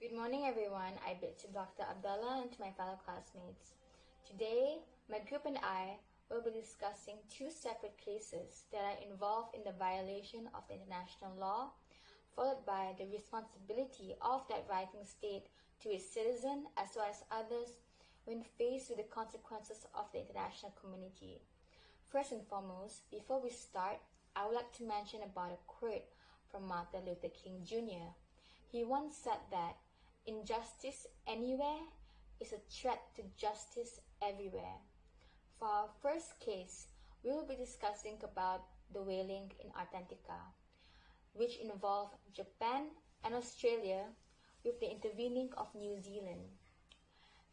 Good morning, everyone. I bid to Dr. Abdullah and to my fellow classmates. Today, my group and I will be discussing two separate cases that are involved in the violation of the international law, followed by the responsibility of that writing state to its citizen as well as others when faced with the consequences of the international community. First and foremost, before we start, I would like to mention about a quote from Martin Luther King Jr. He once said that injustice anywhere is a threat to justice everywhere. For our first case, we will be discussing about the whaling in Antarctica, which involved Japan and Australia with the intervening of New Zealand.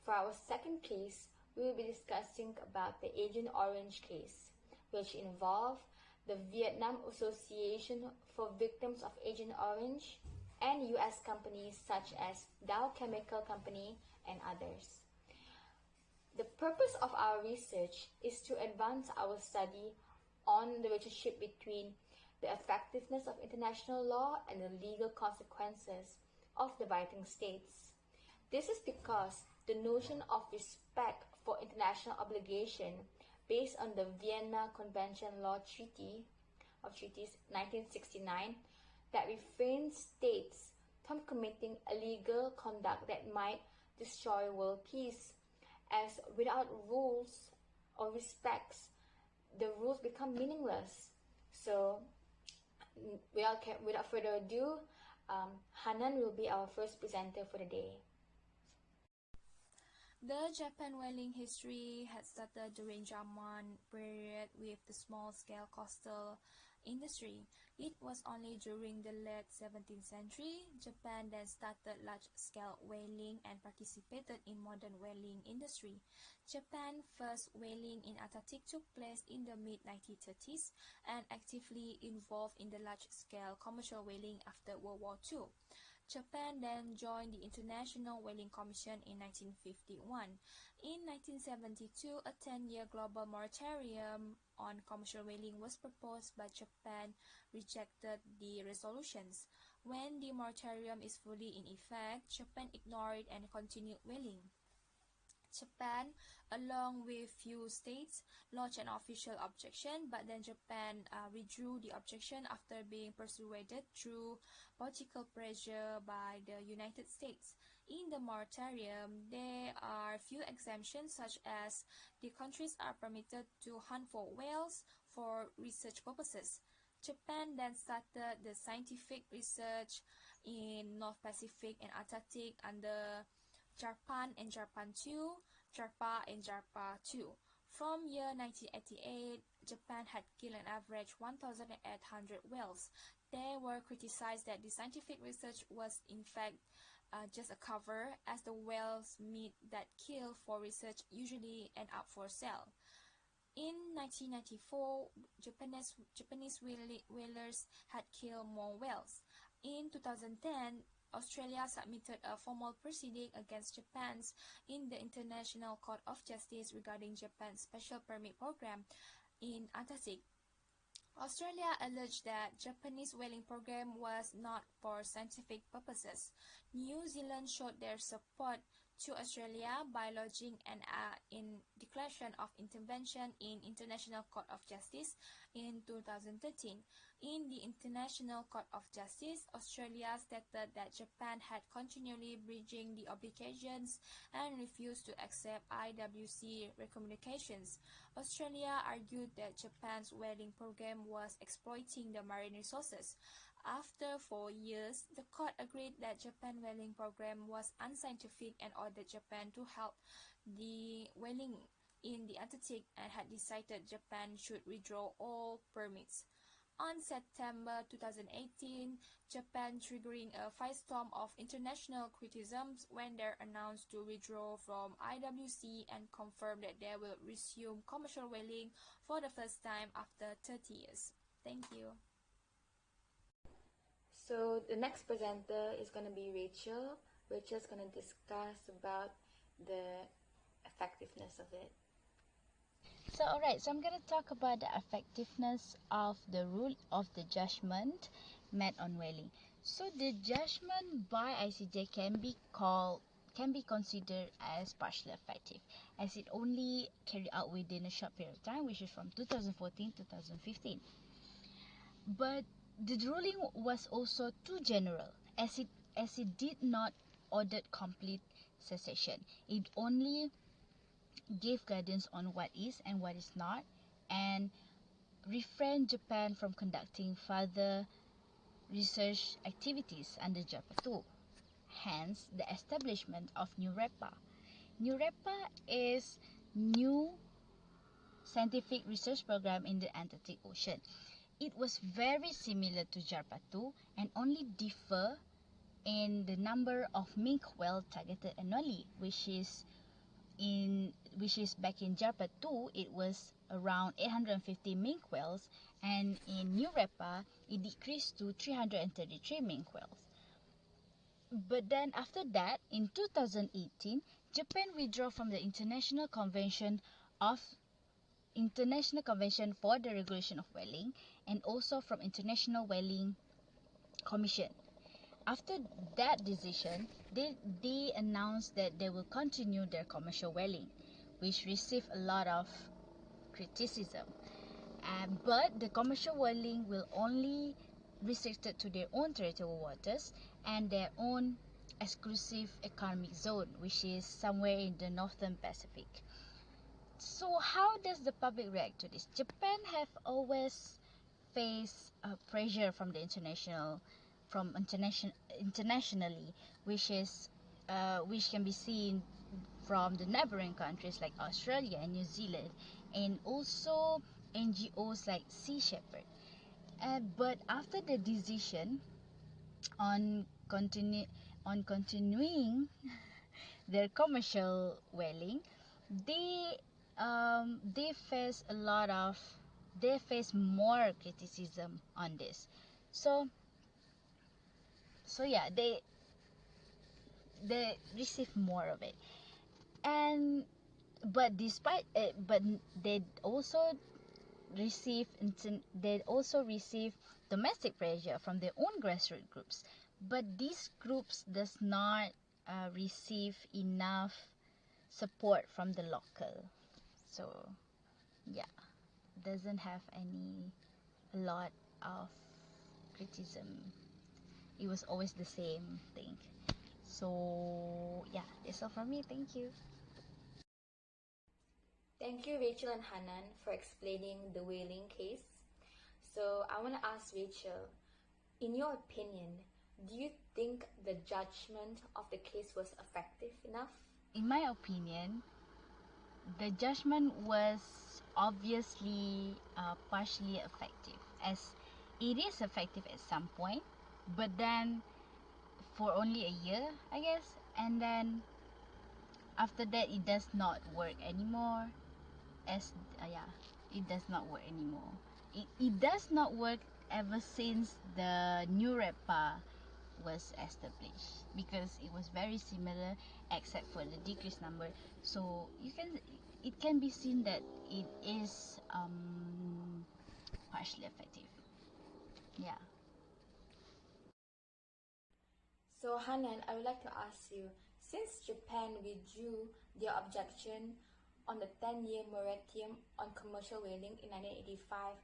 For our second case, we will be discussing about the Agent Orange case, which involved the Vietnam Association for Victims of Agent Orange and US companies such as Dow Chemical Company and others. The purpose of our research is to advance our study on the relationship between the effectiveness of international law and the legal consequences of the writing states. This is because the notion of respect for international obligation based on the Vienna Convention Law Treaty of Treaties 1969 that refrains states from committing illegal conduct that might destroy world peace, as without rules or respects, the rules become meaningless. So, without further ado, Hanan will be our first presenter for the day. The Japan whaling history had started during Zaman period with the small-scale coastal industry. It was only during the late 17th century Japan then started large-scale whaling and participated in modern whaling industry. Japan's first whaling in Antarctic took place in the mid-1930s and actively involved in the large-scale commercial whaling after World War II. Japan then joined the International Whaling Commission in 1951. In 1972, a 10-year global moratorium on commercial whaling was proposed, but Japan rejected the resolutions. When the moratorium is fully in effect, Japan ignored and continued whaling. Japan, along with few states, lodged an official objection, but then Japan withdrew the objection after being persuaded through political pressure by the United States. In the moratorium, there are few exemptions, such as the countries are permitted to hunt for whales for research purposes. Japan then started the scientific research in North Pacific and Antarctic under JARPAN and JARPAN 2, JARPA and JARPA 2. From year 1988, Japan had killed an average 1,800 whales. They were criticized that the scientific research was in fact just a cover, as the whales meat that kill for research usually end up for sale. In 1994, Japanese whalers had killed more whales. In 2010, Australia submitted a formal proceeding against Japan in the International Court of Justice regarding Japan's special permit program in Antarctic. Australia alleged that Japanese whaling program was not for scientific purposes. New Zealand showed their support to Australia by lodging an declaration of intervention in International Court of Justice in 2013. In the International Court of Justice, Australia stated that Japan had continually breaching the obligations and refused to accept IWC recommendations. Australia argued that Japan's whaling program was exploiting the marine resources. After 4 years, the court agreed that Japan's whaling program was unscientific and ordered Japan to help the whaling in the Antarctic, and had decided Japan should withdraw all permits. On September 2018, Japan triggering a firestorm of international criticisms when they announced to withdraw from IWC and confirmed that they will resume commercial whaling for the first time after 30 years. Thank you. So the next presenter is going to be Rachel. Rachel's going to discuss about the effectiveness of it. So I'm going to talk about the effectiveness of the rule of the judgment made on whaling. So the judgment by ICJ can be considered as partially effective, as it only carried out within a short period of time, which is from 2014 to 2015. But the ruling was also too general, as it did not order complete cessation. It only gave guidance on what is and what is not, and refrained Japan from conducting further research activities under JAPA 2. Hence, the establishment of NUREPA. NUREPA is New Scientific Research Program in the Antarctic Ocean. It was very similar to JARPA 2 and only differ in the number of minke whale targeted annually, which is back in JARPA 2 it was around 850 minke whales, and in NUREPA it decreased to 333 minke whales. But then after that, in 2018, Japan withdrew from the International Convention for the Regulation of Whaling, and also from International Whaling Commission. After that decision, they announced that they will continue their commercial whaling, which received a lot of criticism. But the commercial whaling will only restricted to their own territorial waters and their own exclusive economic zone, which is somewhere in the northern Pacific. So how does the public react to this? Japan have always faced pressure from the internationally, which can be seen from the neighboring countries like Australia and New Zealand, and also NGOs like Sea Shepherd. But after the decision on continuing their commercial whaling, they face more criticism on this. So yeah, they receive more of it, and but despite it, but they also receive domestic pressure from their own grassroots groups, but these groups does not receive enough support from the local. So yeah, doesn't have a lot of criticism. It was always the same thing. So yeah, that's all from me. Thank you. Thank you, Rachel and Hanan, for explaining the whaling case. So I want to ask Rachel, in your opinion, do you think the judgment of the case was effective enough? In my opinion, the judgment was obviously partially effective, as it is effective at some point, but then for only a year, I guess, and then after that it does not work anymore. It does not work anymore. It does not work ever since the NUREPA was established, because it was very similar except for the decreased number. So it can be seen that it is partially effective. Yeah. So Hanan, I would like to ask you, since Japan withdrew their objection on the 10-year moratorium on commercial whaling in 1985,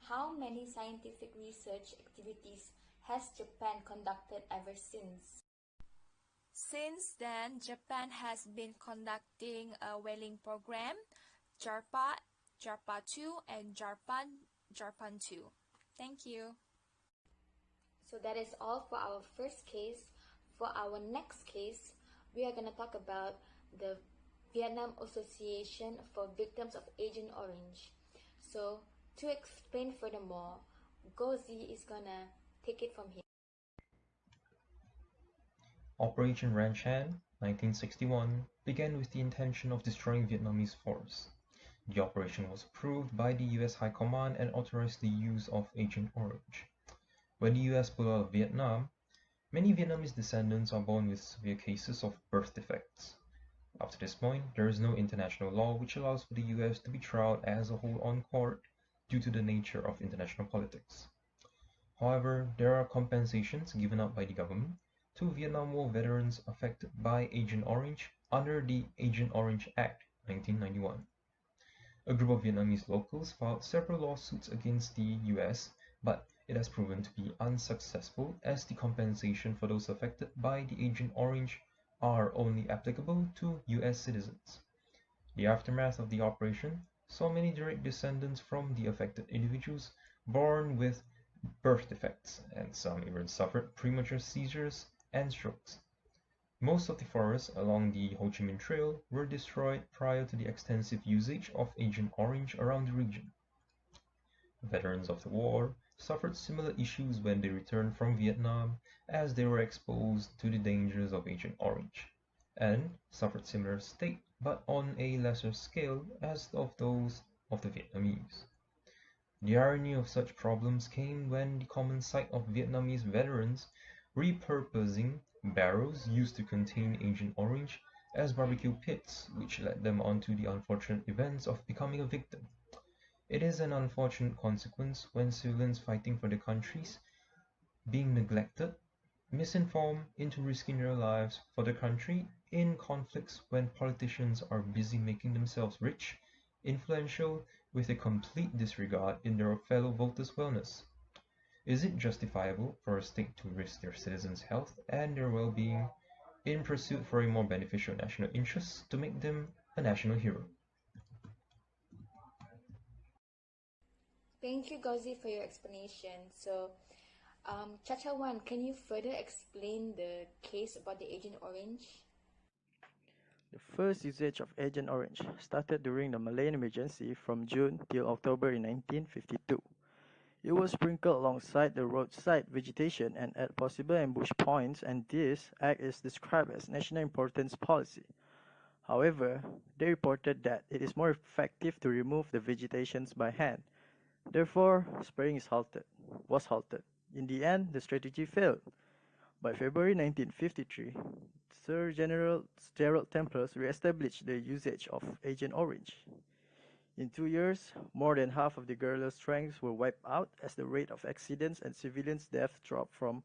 how many scientific research activities has Japan conducted ever since? Since then, Japan has been conducting a whaling program, JARPA, JARPA 2, and JARPAN 2. Thank you. So that is all for our first case. For our next case, we are going to talk about the Vietnam Association for Victims of Agent Orange. So to explain furthermore, Gozi is going to take it from here. Operation Ranchan, 1961, began with the intention of destroying Vietnamese forests. The operation was approved by the US High Command and authorized the use of Agent Orange. When the US pulled out of Vietnam, many Vietnamese descendants are born with severe cases of birth defects. After this point, there is no international law which allows for the US to be tried as a whole on court due to the nature of international politics. However, there are compensations given out by the government to Vietnam War veterans affected by Agent Orange under the Agent Orange Act, 1991. A group of Vietnamese locals filed several lawsuits against the US, but it has proven to be unsuccessful as the compensation for those affected by the Agent Orange are only applicable to US citizens. The aftermath of the operation saw many direct descendants from the affected individuals born with birth defects, and some even suffered premature seizures and strokes. Most of the forests along the Ho Chi Minh Trail were destroyed prior to the extensive usage of Agent Orange around the region. Veterans of the war suffered similar issues when they returned from Vietnam as they were exposed to the dangers of Agent Orange, and suffered similar state but on a lesser scale as of those of the Vietnamese. The irony of such problems came when the common sight of Vietnamese veterans repurposing barrels used to contain Agent Orange as barbecue pits, which led them onto the unfortunate events of becoming a victim. It is an unfortunate consequence when civilians fighting for their countries being neglected, misinformed into risking their lives for the country in conflicts when politicians are busy making themselves rich, influential, with a complete disregard in their fellow voters' wellness. Is it justifiable for a state to risk their citizens' health and their well-being in pursuit for a more beneficial national interest to make them a national hero? Thank you, Gauzy, for your explanation. So, Chacha Wan, can you further explain the case about the Agent Orange? The first usage of Agent Orange started during the Malayan Emergency from June till October in 1952. It was sprinkled alongside the roadside vegetation and at possible ambush points, and this act is described as national importance policy. However, they reported that it is more effective to remove the vegetations by hand. Therefore, spraying was halted. In the end, the strategy failed. By February 1953, Sir General Gerald Temples re-established the usage of Agent Orange. In 2 years, more than half of the guerrilla strengths were wiped out as the rate of accidents and civilians' deaths dropped from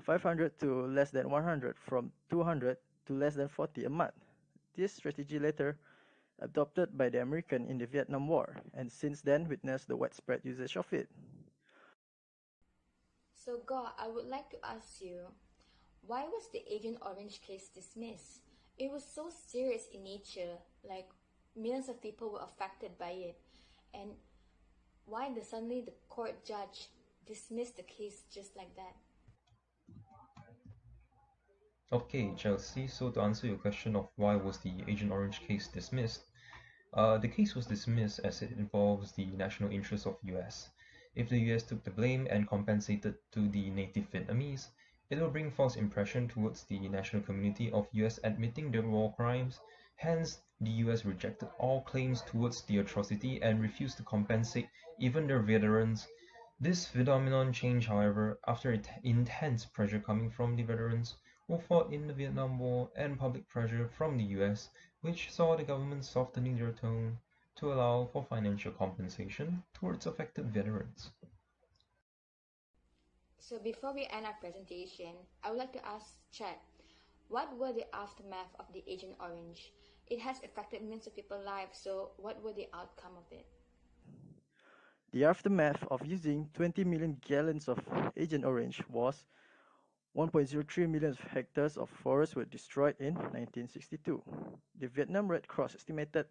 500 to less than 100, from 200 to less than 40 a month. This strategy later adopted by the American in the Vietnam War, and since then witnessed the widespread usage of it. So, Go, I would like to ask you, why was the Agent Orange case dismissed? It was so serious in nature, like millions of people were affected by it. And why did suddenly the court judge dismiss the case just like that? Okay, Chelsea, so to answer your question of why was the Agent Orange case dismissed, the case was dismissed as it involves the national interests of US. If the US took the blame and compensated to the native Vietnamese, it will bring false impression towards the national community of US admitting their war crimes. Hence, the US rejected all claims towards the atrocity and refused to compensate even their veterans. This phenomenon changed, however, after intense pressure coming from the veterans who fought in the Vietnam War and public pressure from the US, which saw the government softening their tone to allow for financial compensation towards affected veterans. So before we end our presentation, I would like to ask Chet, what were the aftermath of the Agent Orange? It has affected millions of people's lives, so what were the outcome of it? The aftermath of using 20 million gallons of Agent Orange was 1.03 million hectares of forest were destroyed in 1962. The Vietnam Red Cross estimated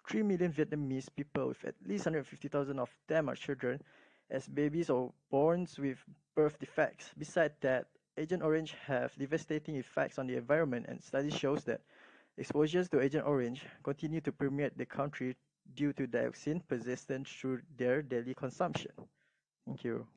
3 million Vietnamese people, with at least 150,000 of them are children, as babies or born with birth defects. Besides that, Agent Orange have devastating effects on the environment, and studies shows that exposures to Agent Orange continue to permeate the country due to dioxin persistence through their daily consumption. Thank you.